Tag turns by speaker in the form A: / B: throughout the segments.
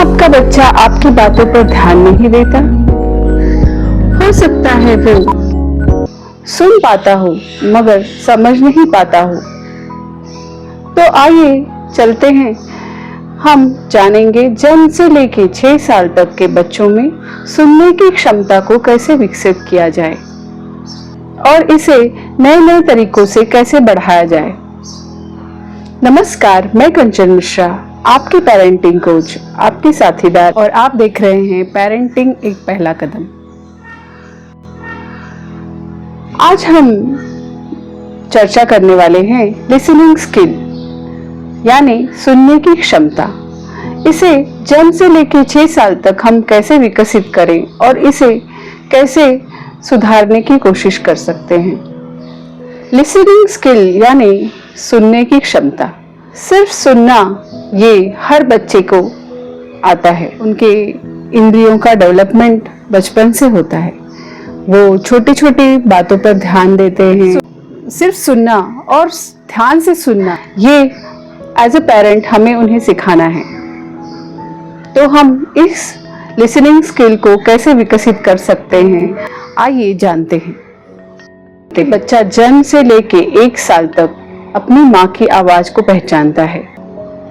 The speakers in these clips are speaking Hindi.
A: आपका बच्चा आपकी बातों पर ध्यान नहीं देता? हो सकता है वो सुन पाता हो मगर समझ नहीं पाता हो। तो आइए चलते हैं, हम जानेंगे जन्म से लेके 6 साल तक के बच्चों में सुनने की क्षमता को कैसे विकसित किया जाए और इसे नए नए तरीकों से कैसे बढ़ाया जाए। नमस्कार, मैं कंचन मिश्रा, आपकी पेरेंटिंग कोच, आपकी साथीदार, और आप देख रहे हैं पेरेंटिंग एक पहला कदम। आज हम चर्चा करने वाले हैं लिसनिंग स्किल यानी सुनने की क्षमता। इसे जन्म से लेकर 6 साल तक हम कैसे विकसित करें और इसे कैसे सुधारने की कोशिश कर सकते हैं। लिसनिंग स्किल यानी सुनने की क्षमता। सिर्फ सुनना ये हर बच्चे को आता है। उनके इंद्रियों का डेवलपमेंट बचपन से होता है। वो छोटी छोटी बातों पर ध्यान देते हैं। सिर्फ सुनना और ध्यान से सुनना, ये एज ए पेरेंट हमें उन्हें सिखाना है। तो हम इस लिसनिंग स्किल को कैसे विकसित कर सकते हैं, आइए जानते हैं। बच्चा जन्म से लेके 1 साल तक अपनी माँ की आवाज को पहचानता है।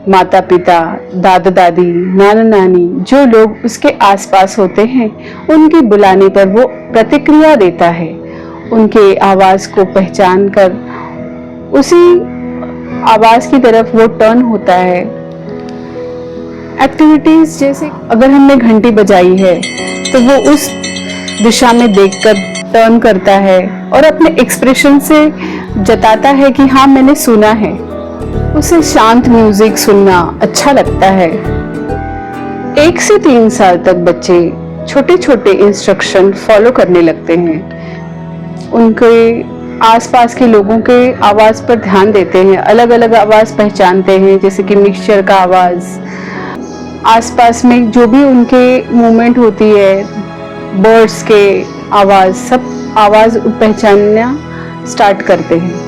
A: माता पिता, दादा दादी, नाना नानी, जो लोग उसके आसपास होते हैं, उनके बुलाने पर वो प्रतिक्रिया देता है। उनके आवाज को पहचान कर उसी आवाज की तरफ वो टर्न होता है। एक्टिविटीज जैसे अगर हमने घंटी बजाई है तो वो उस दिशा में देखकर टर्न करता है और अपने एक्सप्रेशन से जताता है कि हाँ, मैंने सुना है। उसे शांत म्यूजिक सुनना अच्छा लगता है। 1 से 3 साल तक बच्चे छोटे छोटे इंस्ट्रक्शन फॉलो करने लगते हैं। उनके आसपास के लोगों के आवाज पर ध्यान देते हैं, अलग अलग आवाज पहचानते हैं, जैसे कि मिक्सचर का आवाज, आसपास में जो भी उनके मूवमेंट होती है, बर्ड्स के आवाज, सब आवाज पहचानना स्टार्ट करते हैं।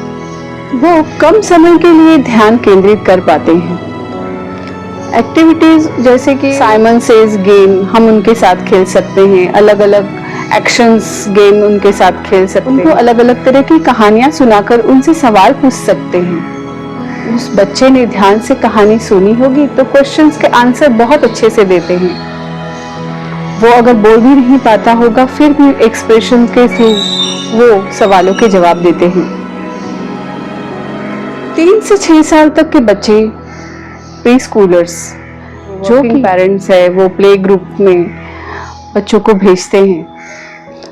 A: वो कम समय के लिए ध्यान केंद्रित कर पाते हैं। एक्टिविटीज जैसे कि साइमन सेज गेम हम उनके साथ खेल सकते हैं। अलग अलग एक्शंस गेम उनके साथ खेल सकते हैं। उनको अलग अलग तरह की कहानियां सुनाकर उनसे सवाल पूछ सकते हैं। उस बच्चे ने ध्यान से कहानी सुनी होगी तो क्वेश्चंस के आंसर बहुत अच्छे से देते हैं। वो अगर बोल भी नहीं पाता होगा फिर भी एक्सप्रेशन के थ्रू वो सवालों के जवाब देते हैं। 3 से 6 साल तक के बच्चे प्री स्कूलर्स जो कि पेरेंट्स है वो प्ले ग्रुप में बच्चों को भेजते हैं।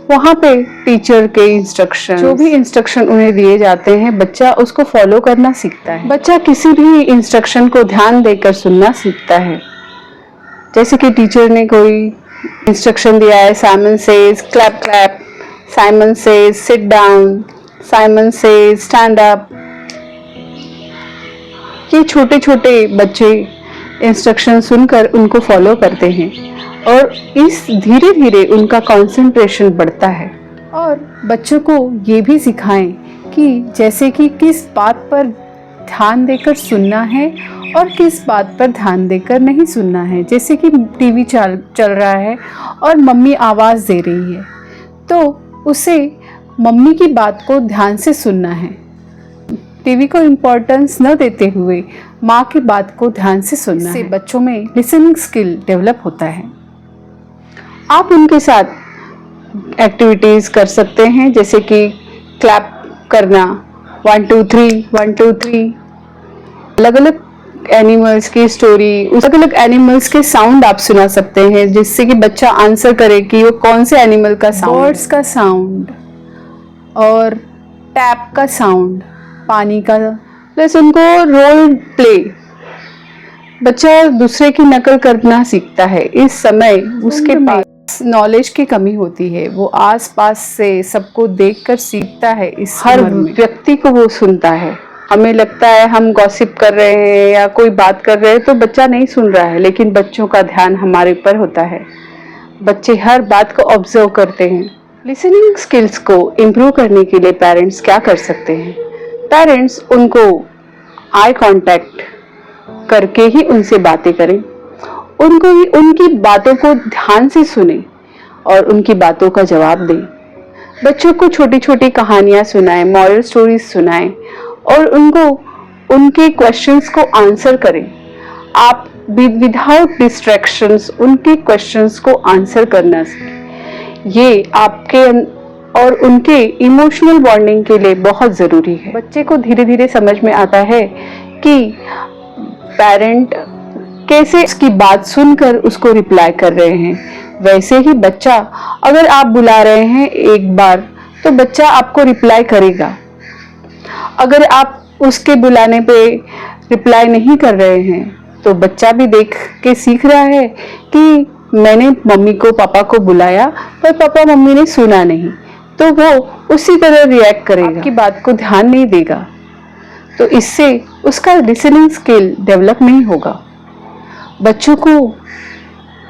A: वहाँ पे टीचर के इंस्ट्रक्शन, जो भी इंस्ट्रक्शन उन्हें दिए जाते हैं, बच्चा उसको फॉलो करना सीखता है। बच्चा किसी भी इंस्ट्रक्शन को ध्यान देकर सुनना सीखता है। जैसे कि टीचर ने कोई इंस्ट्रक्शन दिया है, Simon says clap clap, Simon says sit down, Simon says stand up. ये छोटे छोटे बच्चे इंस्ट्रक्शन सुनकर उनको फॉलो करते हैं और इस धीरे धीरे उनका कंसंट्रेशन बढ़ता है। और बच्चों को ये भी सिखाएं कि जैसे कि किस बात पर ध्यान देकर सुनना है और किस बात पर ध्यान देकर नहीं सुनना है। जैसे कि टीवी चल रहा है और मम्मी आवाज़ दे रही है तो उसे मम्मी की बात को ध्यान से सुनना है। टीवी को इम्पोर्टेंस न देते हुए माँ की बात को ध्यान से सुनना है। बच्चों में लिसनिंग स्किल डेवलप होता है। आप उनके साथ एक्टिविटीज़ कर सकते हैं जैसे कि क्लैप करना, 1 2 3 1 2 3। अलग अलग एनिमल्स की स्टोरी, उस अलग अलग एनिमल्स के साउंड आप सुना सकते हैं जिससे कि बच्चा आंसर करे कि वो कौन से एनिमल का साउंड। बर्ड्स का साउंड और टैप का साउंड, पानी का, प्लस उनको रोल प्ले। बच्चा दूसरे की नकल करना सीखता है। इस समय उसके पास नॉलेज की कमी होती है। वो आसपास से सबको देखकर सीखता है। इस हर व्यक्ति को वो सुनता है। हमें लगता है हम गॉसिप कर रहे हैं या कोई बात कर रहे हैं तो बच्चा नहीं सुन रहा है, लेकिन बच्चों का ध्यान हमारे ऊपर होता है। बच्चे हर बात को ऑब्जर्व करते हैं। लिसनिंग स्किल्स को इम्प्रूव करने के लिए पेरेंट्स क्या कर सकते हैं? पेरेंट्स उनको आई कांटेक्ट करके ही उनसे बातें करें। उनको भी उनकी बातों को ध्यान से सुने और उनकी बातों का जवाब दें। बच्चों को छोटी छोटी कहानियां सुनाएं, मॉरल स्टोरीज सुनाएं और उनको उनके क्वेश्चंस को आंसर करें। आप विदाउट डिस्ट्रैक्शंस उनके क्वेश्चंस को आंसर करना सीखें। ये आपके और उनके इमोशनल बॉन्डिंग के लिए बहुत ज़रूरी है। बच्चे को धीरे धीरे समझ में आता है कि पेरेंट कैसे उसकी बात सुनकर उसको रिप्लाई कर रहे हैं। वैसे ही बच्चा, अगर आप बुला रहे हैं एक बार तो बच्चा आपको रिप्लाई करेगा। अगर आप उसके बुलाने पे रिप्लाई नहीं कर रहे हैं तो बच्चा भी देख के सीख रहा है कि मैंने मम्मी को पापा को बुलाया पर पापा मम्मी ने सुना नहीं, तो वो उसी तरह रिएक्ट करेगा, आपकी बात को ध्यान नहीं देगा। तो इससे उसका लिसनिंग स्किल डेवलप नहीं होगा। बच्चों को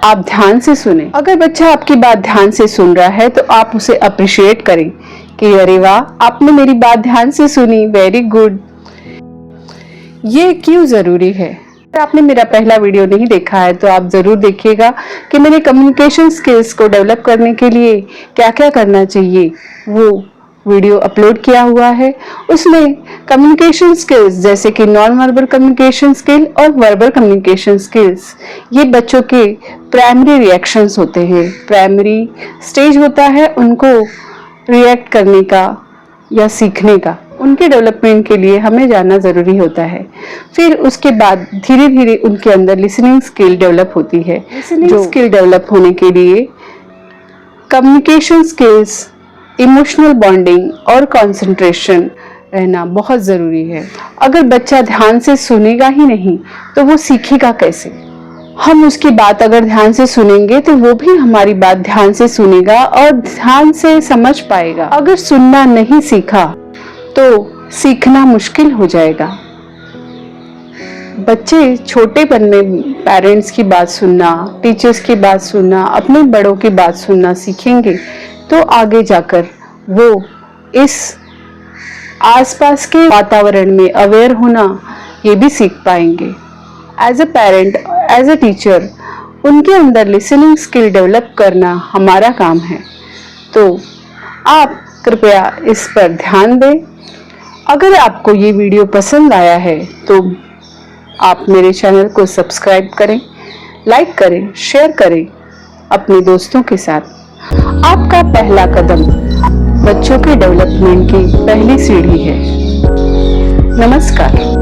A: आप ध्यान से सुने। अगर बच्चा आपकी बात ध्यान से सुन रहा है तो आप उसे अप्रिशिएट करें कि अरे वाह, आपने मेरी बात ध्यान से सुनी, वेरी गुड। ये क्यों जरूरी है? अगर आपने मेरा पहला वीडियो नहीं देखा है तो आप जरूर देखिएगा कि मेरे कम्युनिकेशन स्किल्स को डेवलप करने के लिए क्या क्या करना चाहिए, वो वीडियो अपलोड किया हुआ है। उसमें कम्युनिकेशन स्किल्स जैसे कि नॉन वर्बल कम्युनिकेशन स्किल और वर्बल कम्युनिकेशन स्किल्स, ये बच्चों के प्राइमरी रिएक्शंस होते हैं, प्राइमरी स्टेज होता है उनको रिएक्ट करने का या सीखने का। उनके डेवलपमेंट के लिए हमें जानना ज़रूरी होता है। फिर उसके बाद धीरे धीरे उनके अंदर लिसनिंग स्किल डेवलप होती है। लिसनिंग स्किल डेवलप होने के लिए कम्युनिकेशन स्किल्स, इमोशनल बॉन्डिंग और कंसंट्रेशन रहना बहुत ज़रूरी है। अगर बच्चा ध्यान से सुनेगा ही नहीं तो वो सीखेगा कैसे? हम उसकी बात अगर ध्यान से सुनेंगे तो वो भी हमारी बात ध्यान से सुनेगा और ध्यान से समझ पाएगा। अगर सुनना नहीं सीखा तो सीखना मुश्किल हो जाएगा। बच्चे छोटेपन में पेरेंट्स की बात सुनना, टीचर्स की बात सुनना, अपने बड़ों की बात सुनना सीखेंगे तो आगे जाकर वो इस आसपास के वातावरण में अवेयर होना ये भी सीख पाएंगे। As a parent, as a teacher, उनके अंदर लिसनिंग स्किल डेवलप करना हमारा काम है। तो आप कृपया इस पर ध्यान दें। अगर आपको ये वीडियो पसंद आया है तो आप मेरे चैनल को सब्सक्राइब करें, लाइक करें, शेयर करें अपने दोस्तों के साथ। आपका पहला कदम बच्चों के डेवलपमेंट की पहली सीढ़ी है। नमस्कार।